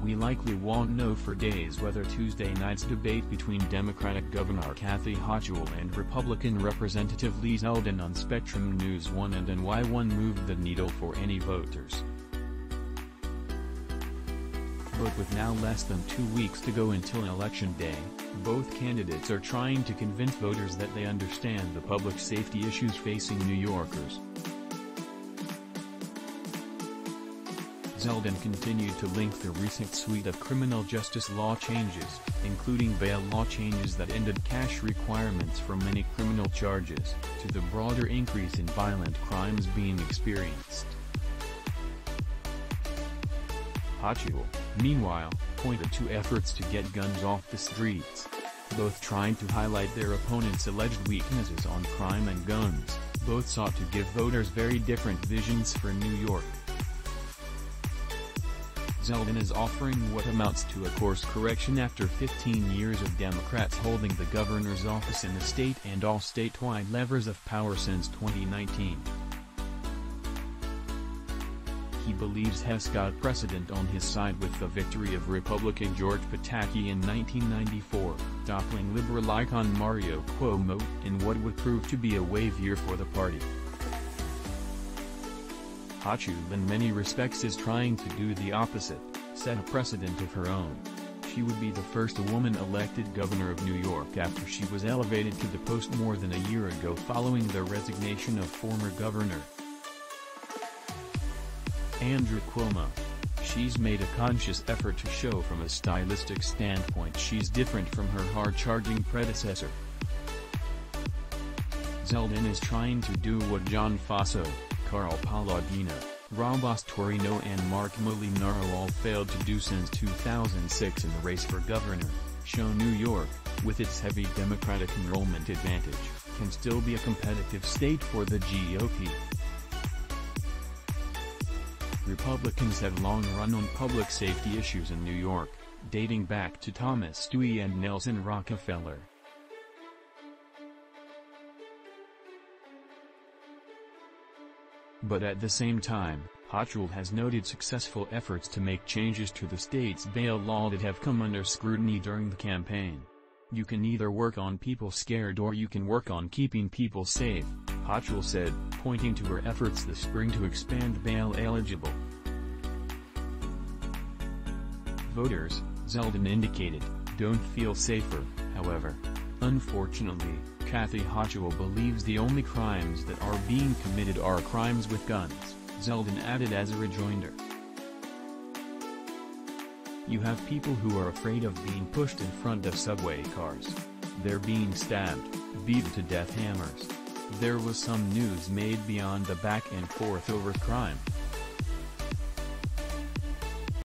We likely won't know for days whether Tuesday night's debate between Democratic Governor Kathy Hochul and Republican Representative Lee Zeldin on Spectrum News 1 and NY1 moved the needle for any voters. But with now less than 2 weeks to go until Election Day, both candidates are trying to convince voters that they understand the public safety issues facing New Yorkers. Zeldin continued to link the recent suite of criminal justice law changes, including bail law changes that ended cash requirements for many criminal charges, to the broader increase in violent crimes being experienced. Hochul, meanwhile, pointed to efforts to get guns off the streets. Both trying to highlight their opponents' alleged weaknesses on crime and guns, both sought to give voters very different visions for New York. Zeldin is offering what amounts to a course correction after 15 years of Democrats holding the governor's office in the state and all statewide levers of power since 2019. He believes has got precedent on his side with the victory of Republican George Pataki in 1994, toppling liberal icon Mario Cuomo in what would prove to be a wave year for the party. Hochul in many respects is trying to do the opposite, set a precedent of her own. She would be the first woman elected governor of New York after she was elevated to the post more than a year ago following the resignation of former governor Andrew Cuomo. She's made a conscious effort to show from a stylistic standpoint she's different from her hard-charging predecessor. Zeldin is trying to do what John Faso, Paladino, Astorino and Marc Molinaro all failed to do since 2006 in the race for governor, show New York, with its heavy Democratic enrollment advantage, can still be a competitive state for the GOP. Republicans have long run on public safety issues in New York, dating back to Thomas Dewey and Nelson Rockefeller. But at the same time, Hochul has noted successful efforts to make changes to the state's bail law that have come under scrutiny during the campaign. You can either work on people scared or you can work on keeping people safe, Hochul said, pointing to her efforts this spring to expand bail eligible voters. Zeldin indicated, don't feel safer, however. Unfortunately, Kathy Hochul believes the only crimes that are being committed are crimes with guns, Zeldin added as a rejoinder. You have people who are afraid of being pushed in front of subway cars. They're being stabbed, beaten to death hammers. There was some news made beyond the back and forth over crime.